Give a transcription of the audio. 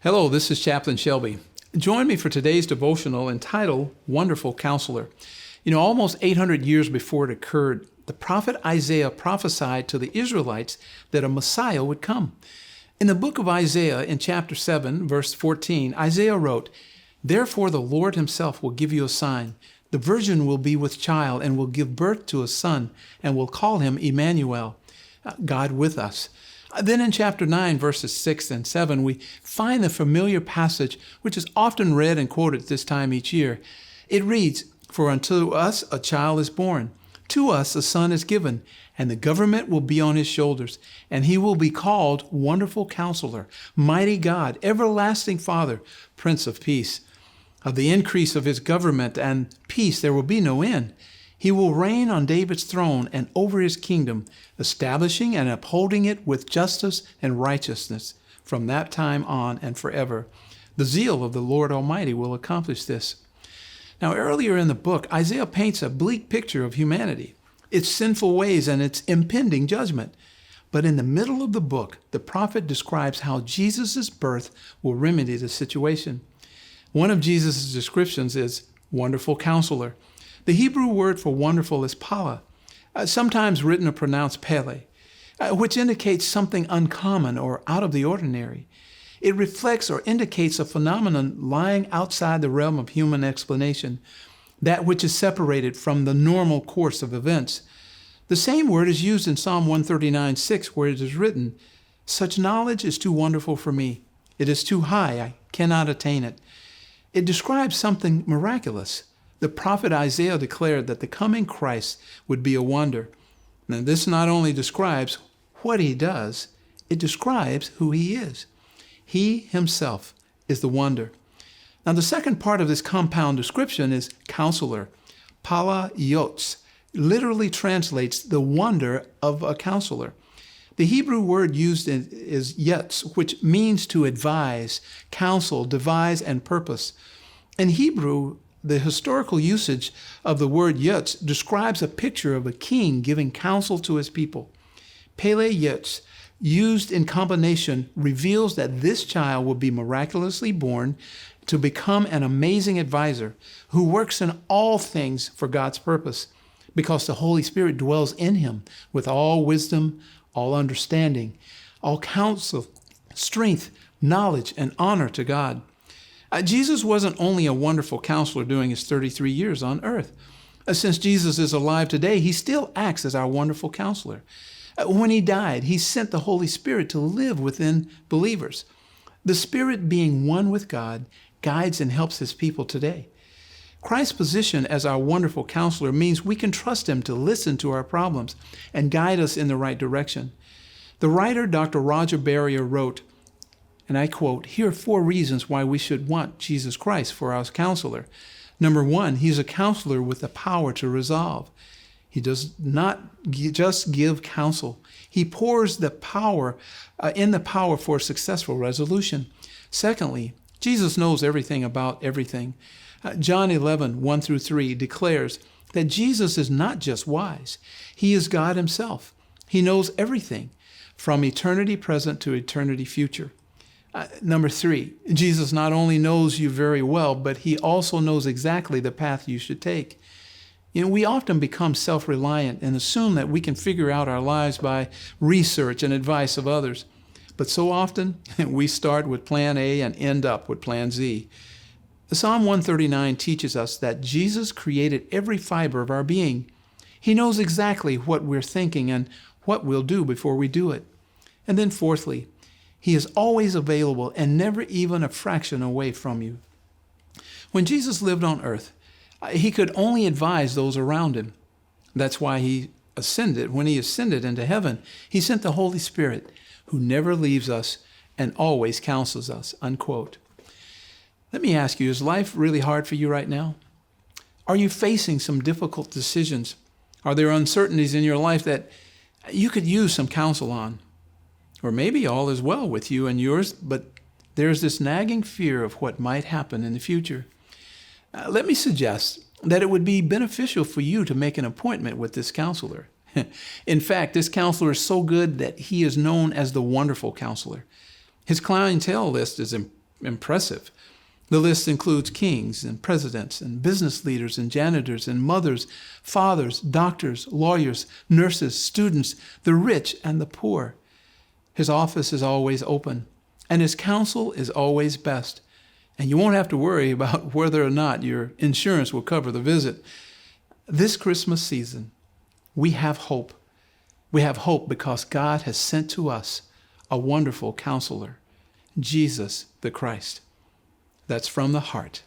Hello, this is Chaplain Shelby. Join me for today's devotional entitled Wonderful Counselor. Almost 800 years before it occurred, the prophet Isaiah prophesied to the Israelites that a Messiah would come. In the book of Isaiah, in chapter 7, verse 14, Isaiah wrote, "Therefore the Lord himself will give you a sign. The virgin will be with child and will give birth to a son and will call him Emmanuel," God with us. Then in chapter 9, verses 6 and 7, we find the familiar passage, which is often read and quoted this time each year. It reads, "For unto us a child is born, to us a son is given, and the government will be on his shoulders, and he will be called Wonderful Counselor, Mighty God, Everlasting Father, Prince of Peace. Of the increase of his government and peace there will be no end. He will reign on David's throne and over his kingdom, establishing and upholding it with justice and righteousness from that time on and forever. The zeal of the Lord Almighty will accomplish this." Now, earlier in the book, Isaiah paints a bleak picture of humanity, its sinful ways, and its impending judgment. But in the middle of the book, the prophet describes how Jesus' birth will remedy the situation. One of Jesus' descriptions is Wonderful Counselor. The Hebrew word for wonderful is pala, sometimes written or pronounced pele, which indicates something uncommon or out of the ordinary. It reflects or indicates a phenomenon lying outside the realm of human explanation, that which is separated from the normal course of events. The same word is used in Psalm 139:6, where it is written, "Such knowledge is too wonderful for me. It is too high, I cannot attain it." It describes something miraculous. The prophet Isaiah declared that the coming Christ would be a wonder. Now, this not only describes what he does, it describes who he is. He himself is the wonder. Now, the second part of this compound description is counselor. Pala yotz literally translates the wonder of a counselor. The Hebrew word used is yetz, which means to advise, counsel, devise, and purpose. In Hebrew, the historical usage of the word yetz describes a picture of a king giving counsel to his people. Pele yetz, used in combination, reveals that this child will be miraculously born to become an amazing advisor who works in all things for God's purpose, because the Holy Spirit dwells in him with all wisdom, all understanding, all counsel, strength, knowledge, and honor to God. Jesus wasn't only a wonderful counselor during his 33 years on earth. Since Jesus is alive today, he still acts as our wonderful counselor. When he died, he sent the Holy Spirit to live within believers. The Spirit, being one with God, guides and helps his people today. Christ's position as our wonderful counselor means we can trust him to listen to our problems and guide us in the right direction. The writer, Dr. Roger Barrier, wrote, and I quote, "Here are 4 reasons why we should want Jesus Christ for our counselor. Number 1, he's a counselor with the power to resolve. He does not just give counsel. He pours the power for successful resolution. Secondly, Jesus knows everything about everything. John 11, 1 through 3 declares that Jesus is not just wise. He is God himself. He knows everything from eternity present to eternity future. Number 3, Jesus not only knows you very well, but he also knows exactly the path you should take. We often become self-reliant and assume that we can figure out our lives by research and advice of others. But so often, we start with plan A and end up with plan Z. Psalm 139 teaches us that Jesus created every fiber of our being. He knows exactly what we're thinking and what we'll do before we do it. And then fourthly, he is always available and never even a fraction away from you. When Jesus lived on earth, he could only advise those around him. That's why when he ascended into heaven, he sent the Holy Spirit, who never leaves us and always counsels us, unquote. Let me ask you, is life really hard for you right now? Are you facing some difficult decisions? Are there uncertainties in your life that you could use some counsel on? Or maybe all is well with you and yours, but there's this nagging fear of what might happen in the future. Let me suggest that it would be beneficial for you to make an appointment with this counselor. In fact, this counselor is so good that he is known as the Wonderful Counselor. His clientele list is impressive. The list includes kings and presidents and business leaders and janitors and mothers, fathers, doctors, lawyers, nurses, students, the rich and the poor. His office is always open, and his counsel is always best. And you won't have to worry about whether or not your insurance will cover the visit. This Christmas season, we have hope. We have hope because God has sent to us a wonderful counselor, Jesus the Christ. That's from the heart.